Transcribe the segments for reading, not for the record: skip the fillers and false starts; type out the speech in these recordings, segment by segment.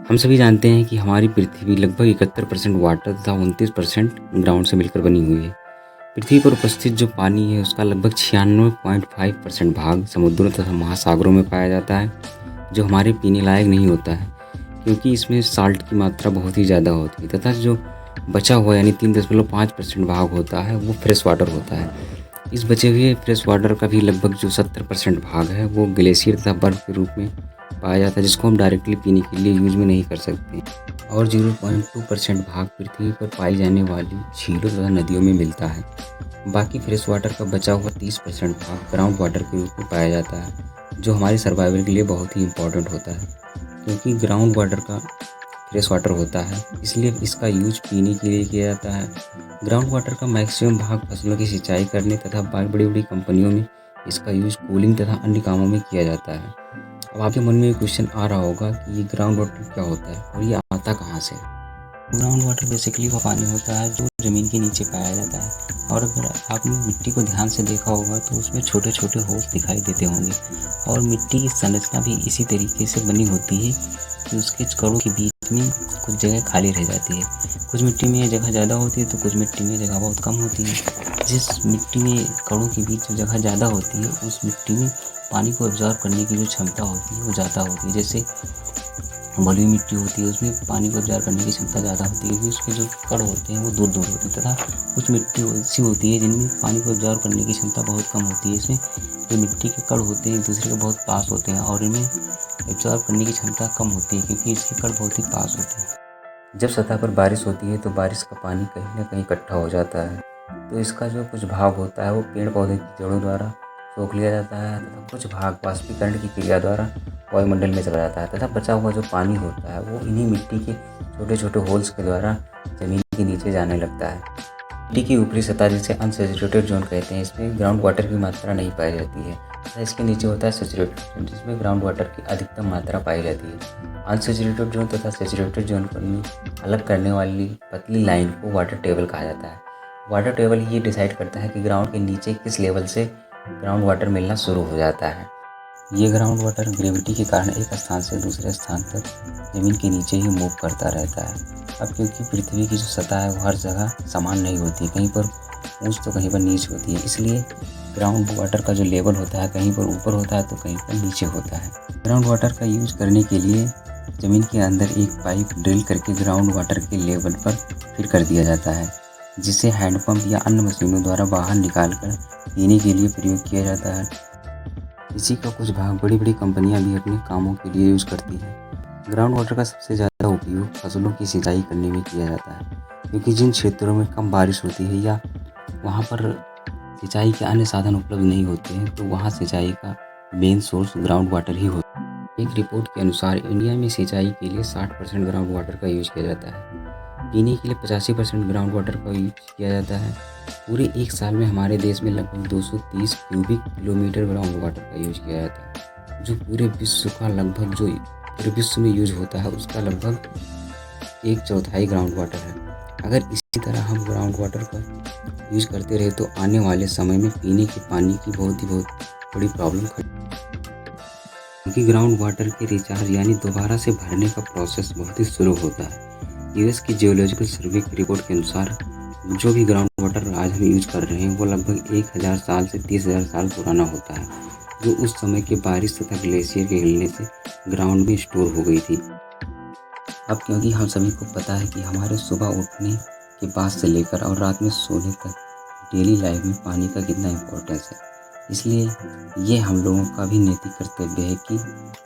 हम सभी जानते हैं कि हमारी पृथ्वी लगभग 71% वाटर तथा 29% ग्राउंड से मिलकर बनी हुई है। पृथ्वी पर उपस्थित जो पानी है उसका लगभग 96.5% भाग समुद्रों तथा महासागरों में पाया जाता है, जो हमारे पीने लायक नहीं होता है क्योंकि इसमें साल्ट की मात्रा बहुत ही ज़्यादा होती है, तथा जो बचा हुआ यानी 3.5% भाग होता है वो फ्रेश वाटर होता है। इस बचे हुए फ्रेश वाटर का भी लगभग जो 70% भाग है वो ग्लेशियर तथा बर्फ़ के रूप में पाया जाता है, जिसको हम डायरेक्टली पीने के लिए यूज में नहीं कर सकते। और 0.2% भाग पृथ्वी पर पाई जाने वाली झीलों तथा नदियों में मिलता है। बाकी फ्रेश वाटर का बचा हुआ 30% भाग ग्राउंड वाटर के रूप में पाया जाता है, जो हमारे सर्वाइवल के लिए बहुत ही इम्पोर्टेंट होता है। क्योंकि ग्राउंड वाटर का फ्रेश वाटर होता है, इसलिए इसका यूज पीने के लिए किया जाता है। ग्राउंड वाटर का मैक्सिमम भाग फसलों की सिंचाई करने तथा बड़ी बड़ी कंपनियों में इसका यूज कूलिंग तथा अन्य कामों में किया जाता है। अब आपके मन में ये क्वेश्चन आ रहा होगा कि ये ग्राउंड वाटर क्या होता है और ये आता कहाँ से? ग्राउंड वाटर बेसिकली वो पानी होता है जो ज़मीन के नीचे पाया जाता है। और अगर आपने मिट्टी को ध्यान से देखा होगा तो उसमें छोटे छोटे होल्स दिखाई देते होंगे, और मिट्टी की संरचना भी इसी तरीके से बनी होती है कि उसके कणों के बीच में कुछ जगह खाली रह जाती है। कुछ मिट्टी में जगह ज़्यादा होती है तो कुछ मिट्टी में जगह बहुत कम होती है। जिस मिट्टी में कणों के बीच जो जगह ज़्यादा होती है उस मिट्टी में पानी को एब्जॉर्ब करने की जो क्षमता होती है वो ज़्यादा होती है। जैसे बलुई मिट्टी होती है उसमें पानी को एब्जॉर्ब करने की क्षमता ज़्यादा होती है क्योंकि उसके जो कण होते हैं वो दूर दूर होते हैं, तथा कुछ मिट्टी ऐसी होती है जिनमें पानी को एब्जॉर्ब करने की क्षमता बहुत कम होती है। इसमें जो मिट्टी के कण होते हैं एक दूसरे के बहुत पास होते हैं और इनमें एब्जॉर्ब करने की क्षमता कम होती है क्योंकि इसके कण बहुत ही पास होते हैं। जब सतह पर बारिश होती है तो बारिश का पानी कहीं ना कहीं इकट्ठा हो जाता है, तो इसका जो कुछ भाग होता है वो पेड़ पौधे की जड़ों द्वारा सोख लिया जाता है, तथा कुछ भाग वाष्पीकरण की क्रिया द्वारा वायुमंडल में चला जाता है, तथा बचा हुआ जो पानी होता है वो इन्हीं मिट्टी के छोटे छोटे होल्स के द्वारा जमीन के नीचे जाने लगता है। मिट्टी की ऊपरी सतह जिसे अनसैचुरेटेड जोन कहते हैं, इसमें ग्राउंड वाटर की मात्रा नहीं पाई जाती है, तथा इसके नीचे होता है सैचुरेटेड जोन जिसमें ग्राउंड वाटर की अधिकतम मात्रा पाई जाती है। अनसैचुरेटेड जोन तथा सैचुरेटेड जोन को अलग करने वाली पतली लाइन को वाटर टेबल कहा जाता है। वाटर टेबल ये डिसाइड करता है कि ग्राउंड के नीचे किस लेवल से ग्राउंड वाटर मिलना शुरू हो जाता है। ये ग्राउंड वाटर ग्रेविटी के कारण एक स्थान से दूसरे स्थान तक ज़मीन के नीचे ही मूव करता रहता है। अब क्योंकि पृथ्वी की जो सतह है वो हर जगह समान नहीं होती, कहीं पर ऊंच तो कहीं पर नीच होती है, इसलिए ग्राउंड वाटर का जो लेवल होता है कहीं पर ऊपर होता है तो कहीं पर नीचे होता है। ग्राउंड वाटर का यूज करने के लिए ज़मीन के अंदर एक पाइप ड्रिल करके ग्राउंड वाटर के लेवल पर फिट कर दिया जाता है, जिसे हैंडपम्प या अन्य मशीनों द्वारा बाहर निकालकर पीने के लिए प्रयोग किया जाता है। इसी का कुछ भाग बड़ी बड़ी कंपनियां भी अपने कामों के लिए यूज करती हैं। ग्राउंड वाटर का सबसे ज़्यादा उपयोग फसलों की सिंचाई करने में किया जाता है, क्योंकि जिन क्षेत्रों में कम बारिश होती है या वहाँ पर सिंचाई के अन्य साधन उपलब्ध नहीं होते हैं तो वहाँ सिंचाई का मेन सोर्स ग्राउंड वाटर ही होता है। एक रिपोर्ट के अनुसार इंडिया में सिंचाई के लिए 60% ग्राउंड वाटर का यूज किया जाता है। पीने के लिए 85% ग्राउंड वाटर का यूज किया जाता है। पूरे एक साल में हमारे देश में लगभग 230 क्यूबिक किलोमीटर ग्राउंड वाटर का यूज किया जाता है, जो पूरे विश्व का लगभग जो पूरे विश्व में यूज होता है उसका लगभग 1/4 ग्राउंड वाटर है। अगर इसी तरह हम ग्राउंड वाटर का यूज करते रहे तो आने वाले समय में पीने के पानी की बहुत बड़ी प्रॉब्लम क्योंकि ग्राउंड वाटर के रिचार्ज यानी दोबारा से भरने का प्रोसेस बहुत ही स्लो होता है। यूएस की जियोलॉजिकल सर्वे की रिपोर्ट के अनुसार जो भी ग्राउंड वाटर आज हम यूज कर रहे हैं वो लगभग 1000 साल से 30,000 साल पुराना होता है, जो उस समय के बारिश तथा ग्लेशियर के हिलने से ग्राउंड में स्टोर हो गई थी। अब क्योंकि हम सभी को पता है कि हमारे सुबह उठने के बाद से लेकर और रात में सोने तक डेली लाइफ में पानी का कितना इम्पोर्टेंस है, इसलिए ये हम लोगों का भी नैतिक कर्तव्य है कि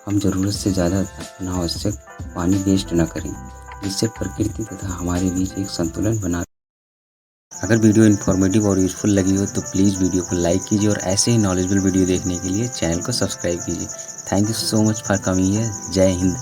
हम ज़रूरत से ज़्यादा अनावश्यक पानी वेस्ट न करें, जिससे प्रकृति तथा हमारे बीच एक संतुलन बना। अगर वीडियो इन्फॉर्मेटिव और यूजफुल लगी हो तो प्लीज़ वीडियो को लाइक कीजिए और ऐसे ही नॉलेजेबल वीडियो देखने के लिए चैनल को सब्सक्राइब कीजिए। Thank you so much for coming here. जय हिंद।